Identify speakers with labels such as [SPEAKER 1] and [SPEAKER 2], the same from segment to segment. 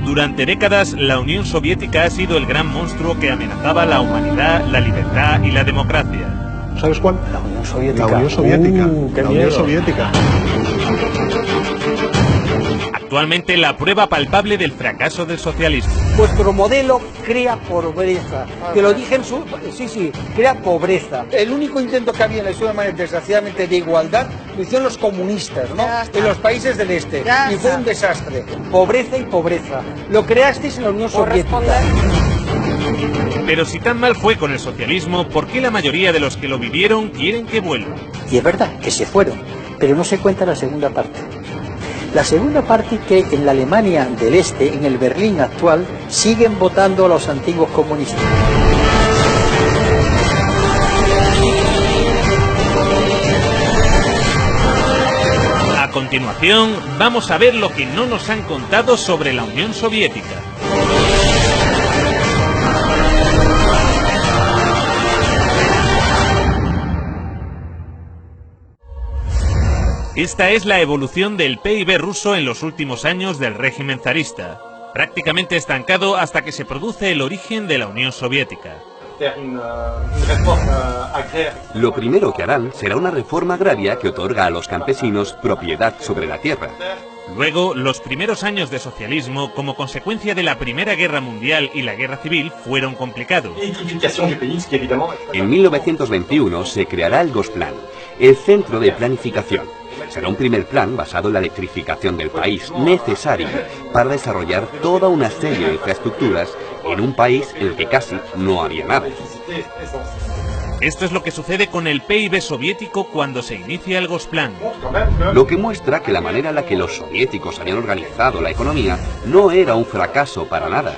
[SPEAKER 1] Durante décadas, la Unión Soviética ha sido el gran monstruo que amenazaba la humanidad, la libertad y la democracia.
[SPEAKER 2] ¿Sabes cuál?
[SPEAKER 3] La Unión Soviética.
[SPEAKER 2] La Unión Soviética.
[SPEAKER 3] ¡Qué
[SPEAKER 2] La
[SPEAKER 3] miedo!
[SPEAKER 2] Unión Soviética.
[SPEAKER 1] Actualmente, la prueba palpable del fracaso del socialismo.
[SPEAKER 3] Vuestro modelo crea pobreza. Que lo dije en su... Sí, crea pobreza. El único intento que había en la historia, desgraciadamente, de igualdad, lo hicieron los comunistas, ¿no? En los países del este. Y fue un desastre. Pobreza y pobreza. Lo creasteis en la Unión Soviética.
[SPEAKER 1] Pero si tan mal fue con el socialismo, ¿por qué la mayoría de los que lo vivieron quieren que vuelva?
[SPEAKER 3] Y es verdad que se fueron, pero no se cuenta la segunda parte. La segunda parte que en la Alemania del Este, en el Berlín actual, siguen votando a los antiguos comunistas.
[SPEAKER 1] A continuación, vamos a ver lo que no nos han contado sobre la Unión Soviética. Esta es la evolución del PIB ruso en los últimos años del régimen zarista, prácticamente estancado hasta que se produce el origen de la Unión Soviética.
[SPEAKER 4] Lo primero que harán será una reforma agraria que otorga a los campesinos propiedad sobre la tierra.
[SPEAKER 1] Luego, los primeros años de socialismo, como consecuencia de la Primera Guerra Mundial y la Guerra Civil, fueron complicados.
[SPEAKER 4] En 1921 se creará el Gosplan, el Centro de Planificación. Será un primer plan basado en la electrificación del país, necesario para desarrollar toda una serie de infraestructuras en un país en el que casi no había nada.
[SPEAKER 1] Esto es lo que sucede con el PIB soviético cuando se inicia el Gosplan.
[SPEAKER 4] Lo que muestra que la manera en la que los soviéticos habían organizado la economía no era un fracaso para nada.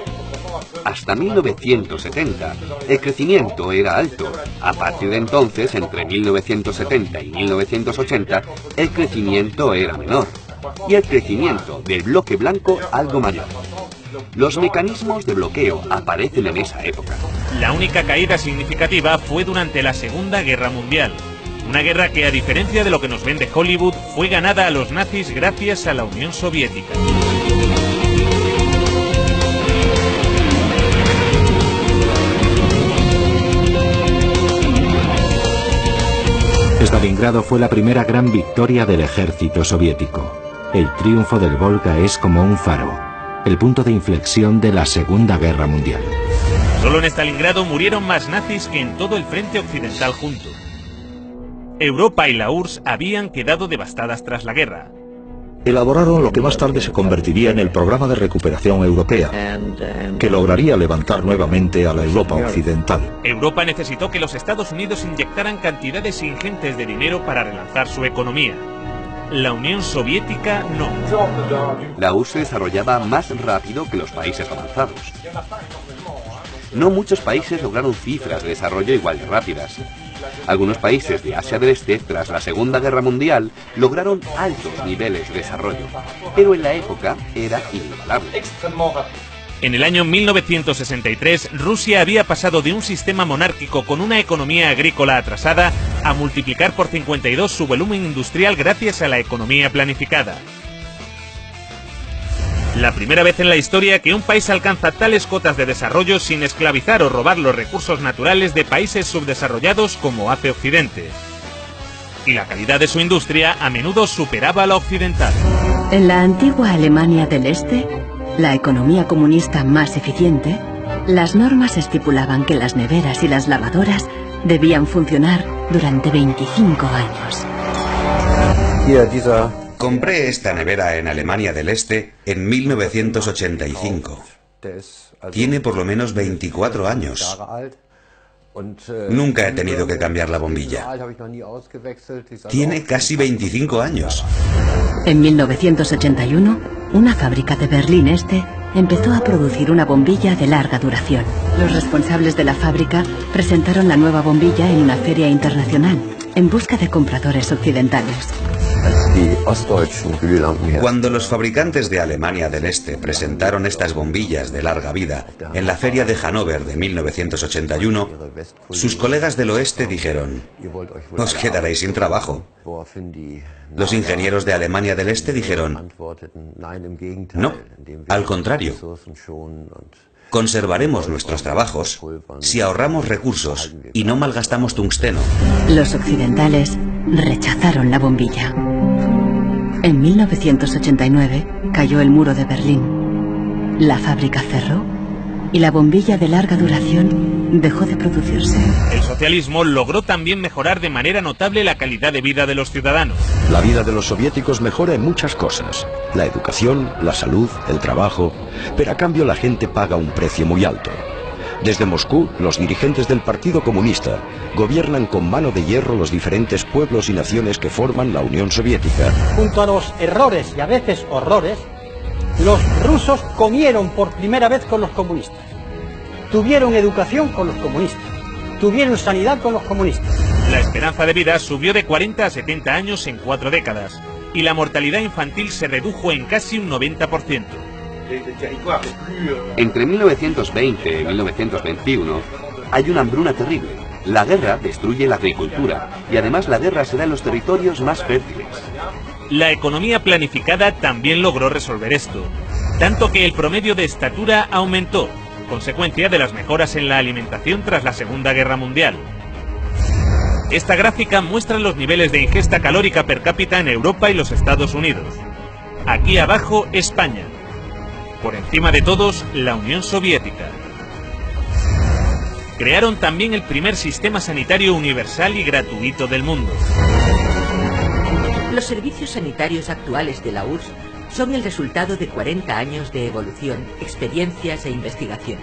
[SPEAKER 4] Hasta 1970, el crecimiento era alto. A partir de entonces, entre 1970 y 1980, el crecimiento era menor. Y el crecimiento del bloque blanco algo mayor. Los mecanismos de bloqueo aparecen en esa época.
[SPEAKER 1] La única caída significativa fue durante la Segunda Guerra Mundial. Una guerra que, a diferencia de lo que nos vende Hollywood, fue ganada a los nazis gracias a la Unión Soviética.
[SPEAKER 5] Stalingrado fue la primera gran victoria del ejército soviético. El triunfo del Volga es como un faro, el punto de inflexión de la Segunda Guerra Mundial.
[SPEAKER 1] Solo en Stalingrado murieron más nazis que en todo el frente occidental junto. Europa y la URSS habían quedado devastadas tras la guerra.
[SPEAKER 2] Elaboraron lo que más tarde se convertiría en el Programa de Recuperación Europea, que lograría levantar nuevamente a la Europa occidental.
[SPEAKER 1] Europa necesitó que los Estados Unidos inyectaran cantidades ingentes de dinero para relanzar su economía. La Unión Soviética no.
[SPEAKER 4] La URSS se desarrollaba más rápido que los países avanzados. No muchos países lograron cifras de desarrollo igual de rápidas. Algunos países de Asia del Este, tras la Segunda Guerra Mundial, lograron altos niveles de desarrollo, pero en la época era inigualable.
[SPEAKER 1] En el año 1963, Rusia había pasado de un sistema monárquico con una economía agrícola atrasada a multiplicar por 52 su volumen industrial gracias a la economía planificada. La primera vez en la historia que un país alcanza tales cotas de desarrollo sin esclavizar o robar los recursos naturales de países subdesarrollados como hace Occidente. Y la calidad de su industria a menudo superaba a la occidental.
[SPEAKER 6] En la antigua Alemania del Este, la economía comunista más eficiente, las normas estipulaban que las neveras y las lavadoras debían funcionar durante 25 años.
[SPEAKER 7] Compré esta nevera en Alemania del Este en 1985. Tiene por lo menos 24 años. Nunca he tenido que cambiar la bombilla. Tiene casi 25 años.
[SPEAKER 6] En 1981, una fábrica de Berlín Este empezó a producir una bombilla de larga duración. Los responsables de la fábrica presentaron la nueva bombilla en una feria internacional, en busca de compradores occidentales.
[SPEAKER 7] Cuando los fabricantes de Alemania del Este presentaron estas bombillas de larga vida en la Feria de Hannover de 1981, sus colegas del oeste dijeron: os quedaréis sin trabajo. Los ingenieros de Alemania del Este dijeron: no, al contrario. Conservaremos nuestros trabajos si ahorramos recursos y no malgastamos tungsteno.
[SPEAKER 6] Los occidentales rechazaron la bombilla. En 1989 cayó el muro de Berlín. La fábrica cerró y la bombilla de larga duración dejó de producirse.
[SPEAKER 1] El socialismo logró también mejorar de manera notable la calidad de vida de los ciudadanos.
[SPEAKER 8] La vida de los soviéticos mejora en muchas cosas: la educación, la salud, el trabajo, pero a cambio la gente paga un precio muy alto. Desde Moscú, los dirigentes del Partido Comunista gobiernan con mano de hierro los diferentes pueblos y naciones que forman la Unión Soviética.
[SPEAKER 3] Junto a los errores y a veces horrores, los rusos comieron por primera vez con los comunistas. Tuvieron educación con los comunistas. Tuvieron sanidad con los comunistas.
[SPEAKER 1] La esperanza de vida subió de 40 a 70 años en 4 décadas y la mortalidad infantil se redujo en casi un 90%.
[SPEAKER 4] Entre 1920 y 1921 hay una hambruna terrible. La guerra destruye la agricultura y además la guerra se da en los territorios más fértiles.
[SPEAKER 1] La economía planificada también logró resolver esto, tanto que el promedio de estatura aumentó, consecuencia de las mejoras en la alimentación tras la Segunda Guerra Mundial. Esta gráfica muestra los niveles de ingesta calórica per cápita en Europa y los Estados Unidos. Aquí abajo, España. Por encima de todos, la Unión Soviética. Crearon también el primer sistema sanitario universal y gratuito del mundo.
[SPEAKER 9] Los servicios sanitarios actuales de la URSS son el resultado de 40 años de evolución, experiencias e investigación.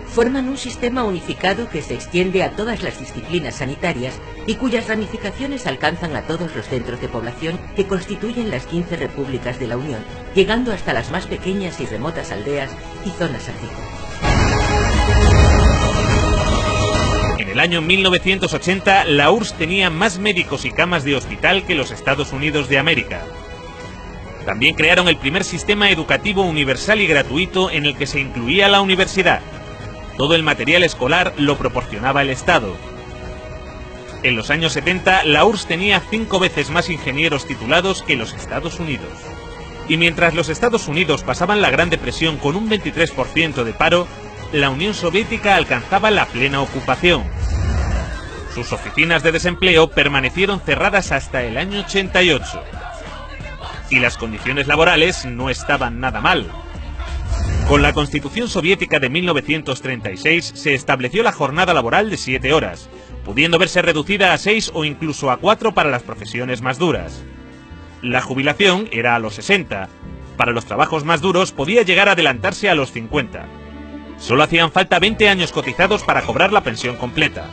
[SPEAKER 9] Forman un sistema unificado que se extiende a todas las disciplinas sanitarias y cuyas ramificaciones alcanzan a todos los centros de población que constituyen las 15 repúblicas de la Unión, llegando hasta las más pequeñas y remotas aldeas y zonas agrícolas.
[SPEAKER 1] En el año 1980, la URSS tenía más médicos y camas de hospital que los Estados Unidos de América. También crearon el primer sistema educativo universal y gratuito en el que se incluía la universidad. Todo el material escolar lo proporcionaba el Estado. En los años 70, la URSS tenía 5 veces más ingenieros titulados que los Estados Unidos. Y mientras los Estados Unidos pasaban la Gran Depresión con un 23% de paro, la Unión Soviética alcanzaba la plena ocupación. Sus oficinas de desempleo permanecieron cerradas hasta el año 88. Y las condiciones laborales no estaban nada mal. Con la Constitución Soviética de 1936 se estableció la jornada laboral de 7 horas, pudiendo verse reducida a 6 o incluso a 4 para las profesiones más duras. La jubilación era a los 60. Para los trabajos más duros podía llegar a adelantarse a los 50. Solo hacían falta 20 años cotizados para cobrar la pensión completa.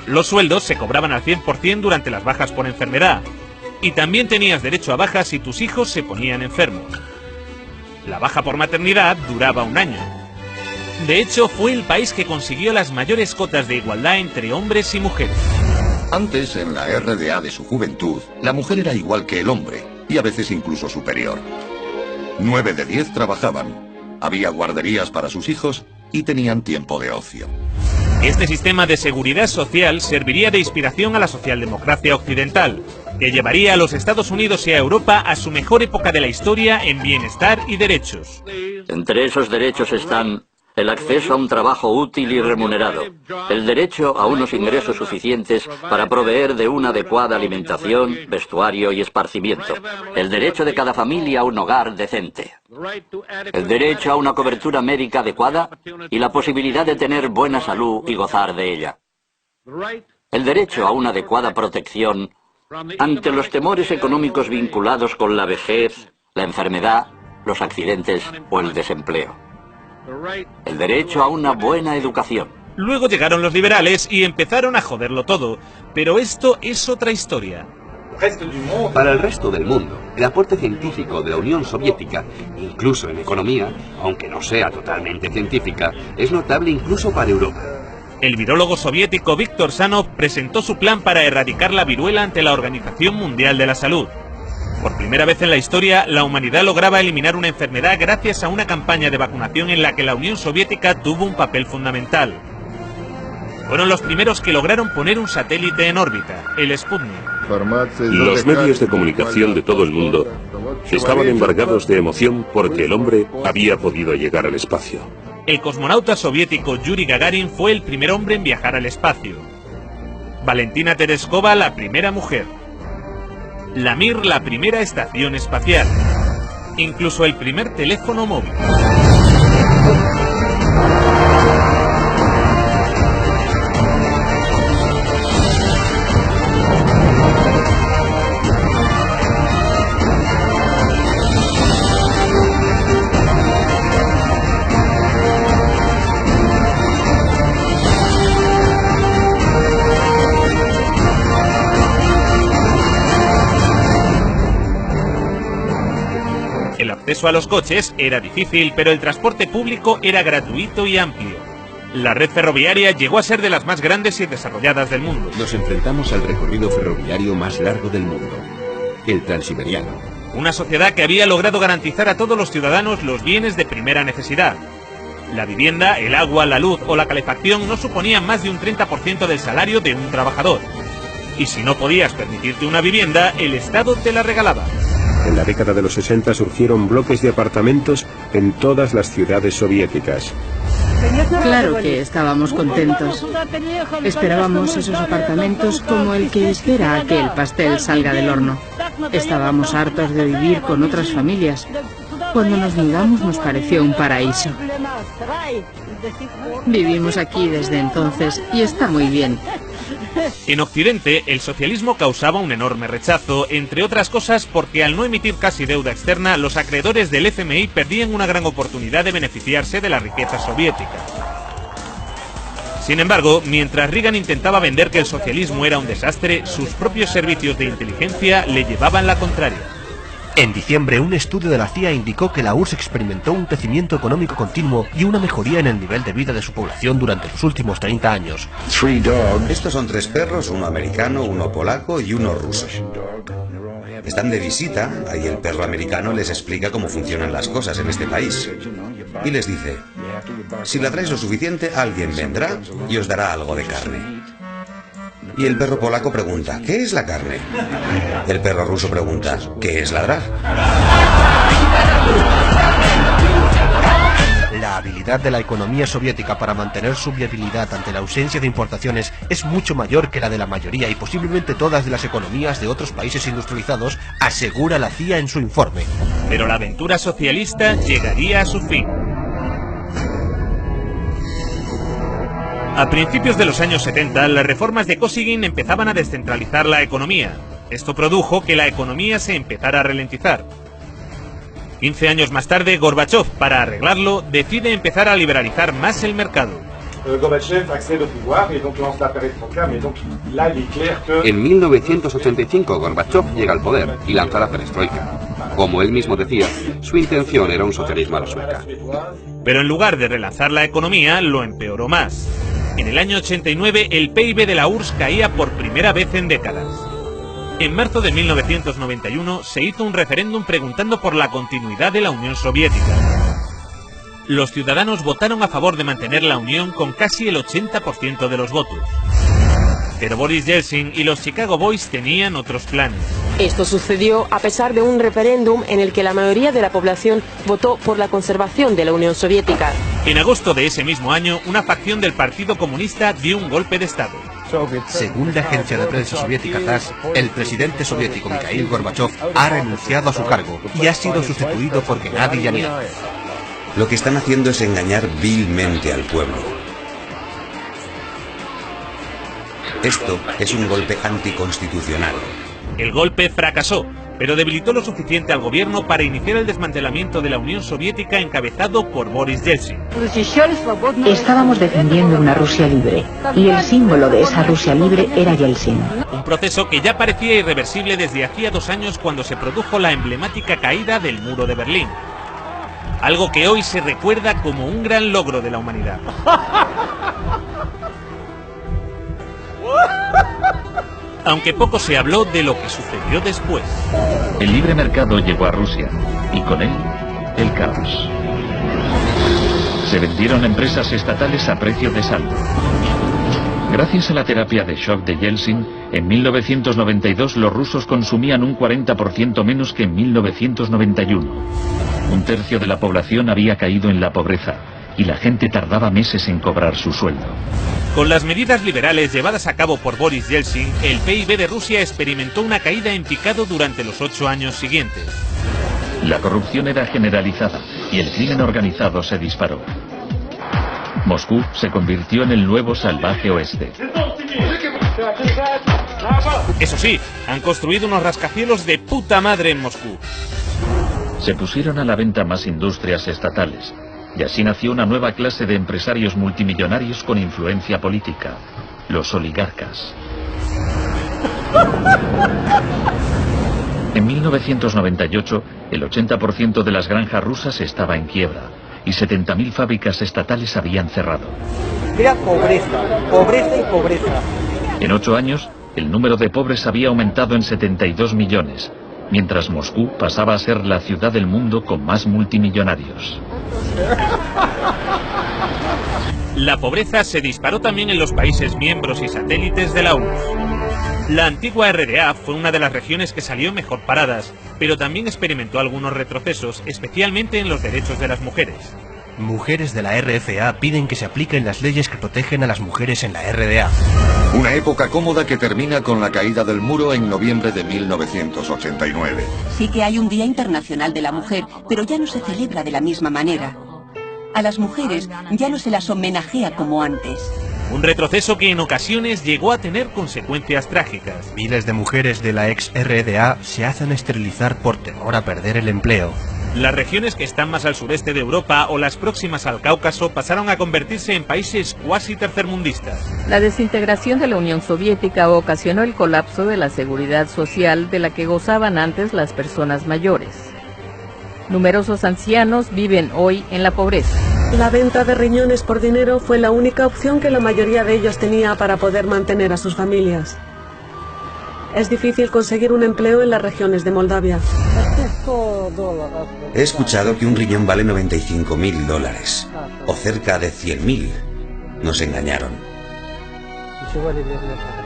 [SPEAKER 1] Los sueldos se cobraban al 100% durante las bajas por enfermedad, y también tenías derecho a baja si tus hijos se ponían enfermos. La baja por maternidad duraba 1 año. De hecho, fue el país que consiguió las mayores cotas de igualdad entre hombres y mujeres.
[SPEAKER 10] Antes, en la RDA de su juventud, la mujer era igual que el hombre, y a veces incluso superior. 9 de 10 trabajaban, había guarderías para sus hijos y tenían tiempo de ocio.
[SPEAKER 1] Este sistema de seguridad social serviría de inspiración a la socialdemocracia occidental, que llevaría a los Estados Unidos y a Europa a su mejor época de la historia en bienestar y derechos.
[SPEAKER 11] Entre esos derechos están el acceso a un trabajo útil y remunerado, el derecho a unos ingresos suficientes para proveer de una adecuada alimentación, vestuario y esparcimiento, el derecho de cada familia a un hogar decente, el derecho a una cobertura médica adecuada y la posibilidad de tener buena salud y gozar de ella, el derecho a una adecuada protección ante los temores económicos vinculados con la vejez, la enfermedad, los accidentes o el desempleo. El derecho a una buena educación.
[SPEAKER 1] Luego llegaron los liberales y empezaron a joderlo todo, pero esto es otra historia.
[SPEAKER 4] Para el resto del mundo, el aporte científico de la Unión Soviética, incluso en economía, aunque no sea totalmente científica, es notable incluso para Europa.
[SPEAKER 1] El virólogo soviético Viktor Sanov presentó su plan para erradicar la viruela ante la Organización Mundial de la Salud. Por primera vez en la historia, la humanidad lograba eliminar una enfermedad gracias a una campaña de vacunación en la que la Unión Soviética tuvo un papel fundamental. Fueron los primeros que lograron poner un satélite en órbita, el Sputnik.
[SPEAKER 12] Los medios de comunicación de todo el mundo estaban embargados de emoción porque el hombre había podido llegar al espacio.
[SPEAKER 1] El cosmonauta soviético Yuri Gagarin fue el primer hombre en viajar al espacio. Valentina Tereskova, la primera mujer. La Mir, la primera estación espacial. Incluso el primer teléfono móvil. El acceso a los coches era difícil, pero el transporte público era gratuito y amplio. La red ferroviaria llegó a ser de las más grandes y desarrolladas del mundo.
[SPEAKER 13] Nos enfrentamos al recorrido ferroviario más largo del mundo, el Transiberiano.
[SPEAKER 1] Una sociedad que había logrado garantizar a todos los ciudadanos los bienes de primera necesidad. La vivienda, el agua, la luz o la calefacción no suponían más de un 30% del salario de un trabajador. Y si no podías permitirte una vivienda, el Estado te la regalaba.
[SPEAKER 14] En la década de los 60 surgieron bloques de apartamentos en todas las ciudades soviéticas.
[SPEAKER 15] Claro que estábamos contentos. Esperábamos esos apartamentos como el que espera a que el pastel salga del horno. Estábamos hartos de vivir con otras familias. Cuando nos mudamos nos pareció un paraíso. Vivimos aquí desde entonces y está muy bien.
[SPEAKER 1] En Occidente, el socialismo causaba un enorme rechazo, entre otras cosas porque al no emitir casi deuda externa, los acreedores del FMI perdían una gran oportunidad de beneficiarse de la riqueza soviética. Sin embargo, mientras Reagan intentaba vender que el socialismo era un desastre, sus propios servicios de inteligencia le llevaban la contraria.
[SPEAKER 16] En diciembre, un estudio de la CIA indicó que la URSS experimentó un crecimiento económico continuo y una mejoría en el nivel de vida de su población durante los últimos 30 años.
[SPEAKER 7] Estos son 3 perros, uno americano, uno polaco y uno ruso. Están de visita, ahí el perro americano les explica cómo funcionan las cosas en este país. Y les dice, si la traes lo suficiente, alguien vendrá y os dará algo de carne. Y el perro polaco pregunta, ¿qué es la carne? El perro ruso pregunta, ¿qué es ladrar?
[SPEAKER 16] La habilidad de la economía soviética para mantener su viabilidad ante la ausencia de importaciones es mucho mayor que la de la mayoría y posiblemente todas de las economías de otros países industrializados, asegura la CIA en su informe.
[SPEAKER 1] Pero la aventura socialista llegaría a su fin. A principios de los años 70, las reformas de Kosygin empezaban a descentralizar la economía. Esto produjo que la economía se empezara a ralentizar. 15 años más tarde, Gorbachev, para arreglarlo, decide empezar a liberalizar más el mercado.
[SPEAKER 4] En 1985, Gorbachev llega al poder y lanza la perestroika. Como él mismo decía, su intención era un socialismo a la sueca.
[SPEAKER 1] Pero en lugar de relanzar la economía, lo empeoró más. En el año 89, el PIB de la URSS caía por primera vez en décadas. En marzo de 1991 se hizo un referéndum preguntando por la continuidad de la Unión Soviética. Los ciudadanos votaron a favor de mantener la Unión con casi el 80% de los votos. Pero Boris Yeltsin y los Chicago Boys tenían otros planes.
[SPEAKER 17] Esto sucedió a pesar de un referéndum en el que la mayoría de la población votó por la conservación de la Unión Soviética.
[SPEAKER 1] En agosto de ese mismo año, una facción del Partido Comunista dio un golpe de Estado.
[SPEAKER 16] Según la agencia de prensa soviética TASS, el presidente soviético Mikhail Gorbachev ha renunciado a su cargo y ha sido sustituido por Gennady Yanin.
[SPEAKER 7] Lo que están haciendo es engañar vilmente al pueblo. Esto es un golpe anticonstitucional.
[SPEAKER 1] El golpe fracasó, pero debilitó lo suficiente al gobierno para iniciar el desmantelamiento de la Unión Soviética encabezado por Boris Yeltsin.
[SPEAKER 18] Estábamos defendiendo una Rusia libre, y el símbolo de esa Rusia libre era Yeltsin.
[SPEAKER 1] Un proceso que ya parecía irreversible desde hacía 2 años cuando se produjo la emblemática caída del muro de Berlín. Algo que hoy se recuerda como un gran logro de la humanidad. aunque poco se habló de lo que sucedió después.
[SPEAKER 19] El libre mercado llegó a Rusia, y con él, el caos. Se vendieron empresas estatales a precio de saldo. Gracias a la terapia de shock de Yeltsin, en 1992 los rusos consumían un 40% menos que en 1991. Un tercio de la población había caído en la pobreza, y la gente tardaba meses en cobrar su sueldo.
[SPEAKER 1] Con las medidas liberales llevadas a cabo por Boris Yeltsin, el PIB de Rusia experimentó una caída en picado durante los 8 años siguientes.
[SPEAKER 19] La corrupción era generalizada y el crimen organizado se disparó. Moscú se convirtió en el nuevo salvaje oeste.
[SPEAKER 1] Eso sí, han construido unos rascacielos de puta madre en Moscú.
[SPEAKER 19] Se pusieron a la venta más industrias estatales, y así nació una nueva clase de empresarios multimillonarios con influencia política, los oligarcas. En 1998, el 80% de las granjas rusas estaba en quiebra, y 70.000 fábricas estatales habían cerrado.
[SPEAKER 3] Era pobreza, pobreza y pobreza.
[SPEAKER 19] En 8 años, el número de pobres había aumentado en 72 millones, mientras Moscú pasaba a ser la ciudad del mundo con más multimillonarios.
[SPEAKER 1] La pobreza se disparó también en los países miembros y satélites de la URSS. La antigua RDA fue una de las regiones que salió mejor paradas, pero también experimentó algunos retrocesos, especialmente en los derechos de las mujeres.
[SPEAKER 16] Mujeres de la RFA piden que se apliquen las leyes que protegen a las mujeres en la RDA.
[SPEAKER 10] Una época cómoda que termina con la caída del muro en noviembre de 1989.
[SPEAKER 20] Sí que hay un Día Internacional de la Mujer, pero ya no se celebra de la misma manera. A las mujeres ya no se las homenajea como antes.
[SPEAKER 1] Un retroceso que en ocasiones llegó a tener consecuencias trágicas.
[SPEAKER 16] Miles de mujeres de la ex RDA se hacen esterilizar por temor a perder el empleo.
[SPEAKER 1] Las regiones que están más al sureste de Europa o las próximas al Cáucaso pasaron a convertirse en países cuasi tercermundistas.
[SPEAKER 21] La desintegración de la Unión Soviética ocasionó el colapso de la seguridad social de la que gozaban antes las personas mayores. Numerosos ancianos viven hoy en la pobreza.
[SPEAKER 22] La venta de riñones por dinero fue la única opción que la mayoría de ellos tenía para poder mantener a sus familias. Es difícil conseguir un empleo en las regiones de Moldavia.
[SPEAKER 7] He escuchado que un riñón vale $95.000, o cerca de 100.000. Nos engañaron.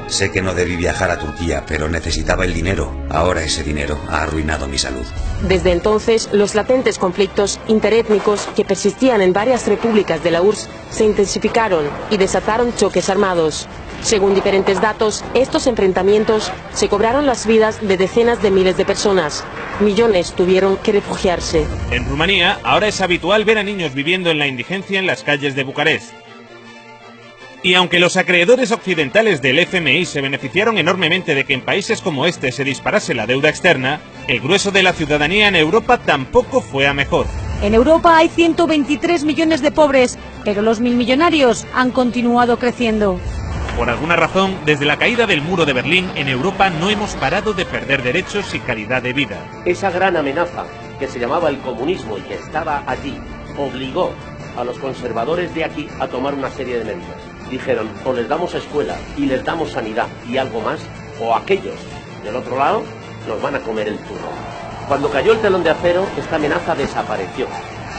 [SPEAKER 7] Sé que no debí viajar a Turquía, pero necesitaba el dinero. Ahora ese dinero ha arruinado mi salud.
[SPEAKER 17] Desde entonces, los latentes conflictos interétnicos que persistían en varias repúblicas de la URSS se intensificaron y desataron choques armados. Según diferentes datos, estos enfrentamientos se cobraron las vidas de decenas de miles de personas. Millones tuvieron que refugiarse.
[SPEAKER 1] En Rumanía, ahora es habitual ver a niños viviendo en la indigencia en las calles de Bucarest. Y aunque los acreedores occidentales del FMI se beneficiaron enormemente de que en países como este se disparase la deuda externa, el grueso de la ciudadanía en Europa tampoco fue a mejor.
[SPEAKER 23] En Europa hay 123 millones de pobres, pero los milmillonarios han continuado creciendo.
[SPEAKER 1] Por alguna razón, desde la caída del muro de Berlín, en Europa no hemos parado de perder derechos y calidad de vida.
[SPEAKER 24] Esa gran amenaza que se llamaba el comunismo y que estaba allí, obligó a los conservadores de aquí a tomar una serie de medidas. Dijeron, o les damos escuela y les damos sanidad y algo más, o aquellos del otro lado nos van a comer el turno. Cuando cayó el telón de acero, esta amenaza desapareció.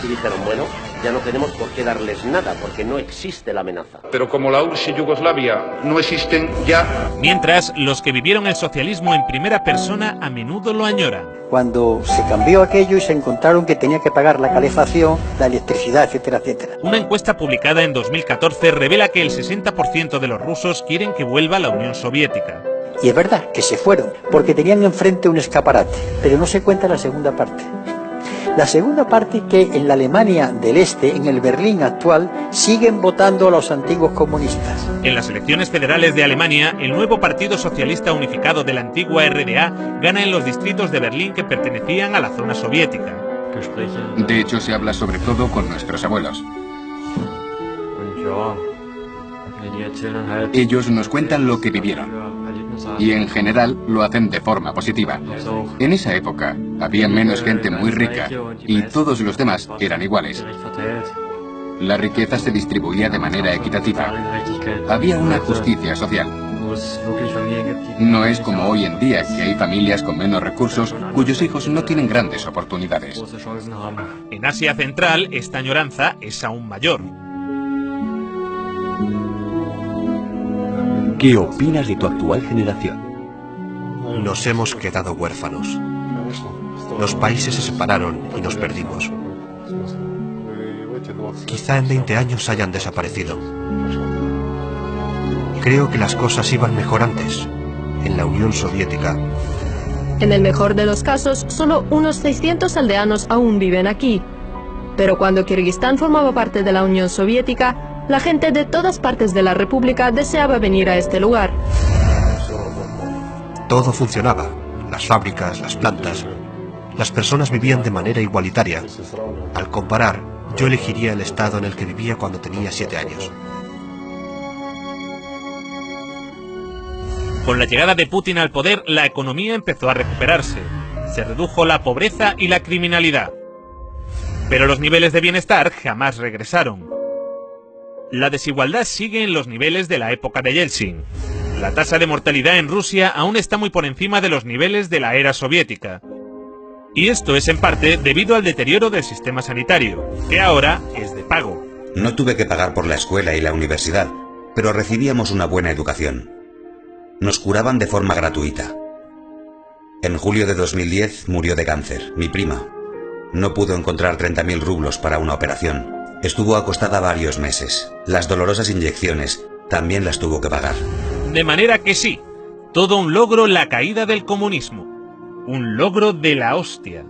[SPEAKER 24] Y dijeron, bueno, ya no tenemos por qué darles nada, porque no existe la amenaza.
[SPEAKER 25] Pero como la URSS y Yugoslavia no existen ya...
[SPEAKER 1] Mientras, los que vivieron el socialismo en primera persona a menudo lo añoran.
[SPEAKER 3] Cuando se cambió aquello y se encontraron que tenía que pagar la calefacción, la electricidad, etcétera, etcétera.
[SPEAKER 1] Una encuesta publicada en 2014 revela que el 60% de los rusos quieren que vuelva la Unión Soviética.
[SPEAKER 3] Y es verdad que se fueron, porque tenían enfrente un escaparate, pero no se cuenta la segunda parte. La segunda parte que en la Alemania del Este, en el Berlín actual, siguen votando a los antiguos comunistas.
[SPEAKER 1] En las elecciones federales de Alemania, el nuevo Partido Socialista Unificado de la antigua RDA gana en los distritos de Berlín que pertenecían a la zona soviética.
[SPEAKER 26] De hecho, se habla sobre todo con nuestros abuelos. Ellos nos cuentan lo que vivieron. Y en general lo hacen de forma positiva. En esa época había menos gente muy rica y todos los demás eran iguales. La riqueza se distribuía de manera equitativa. Había una justicia social. No es como hoy en día, que hay familias con menos recursos cuyos hijos no tienen grandes oportunidades.
[SPEAKER 1] En Asia Central, esta añoranza es aún mayor.
[SPEAKER 2] ¿Qué opinas de tu actual generación?
[SPEAKER 16] Nos hemos quedado huérfanos. Los países se separaron y nos perdimos. Quizá en 20 años hayan desaparecido. Creo que las cosas iban mejor antes, en la Unión Soviética.
[SPEAKER 5] En el mejor de los casos, solo unos 600 aldeanos aún viven aquí. Pero cuando Kirguistán formaba parte de la Unión Soviética, la gente de todas partes de la República deseaba venir a este lugar.
[SPEAKER 16] Todo funcionaba. Las fábricas, las plantas. Las personas vivían de manera igualitaria. Al comparar, yo elegiría el estado en el que vivía cuando tenía 7 años.
[SPEAKER 1] Con la llegada de Putin al poder, la economía empezó a recuperarse. Se redujo la pobreza y la criminalidad. Pero los niveles de bienestar jamás regresaron. La desigualdad sigue en los niveles de la época de Yeltsin. La tasa de mortalidad en Rusia aún está muy por encima de los niveles de la era soviética. Y esto es en parte debido al deterioro del sistema sanitario, que ahora es de pago.
[SPEAKER 7] No tuve que pagar por la escuela y la universidad, pero recibíamos una buena educación. Nos curaban de forma gratuita. En julio de 2010 murió de cáncer, mi prima. No pudo encontrar 30.000 rublos para una operación. Estuvo acostada varios meses. Las dolorosas inyecciones también las tuvo que pagar.
[SPEAKER 1] De manera que sí, todo un logro la caída del comunismo. Un logro de la hostia.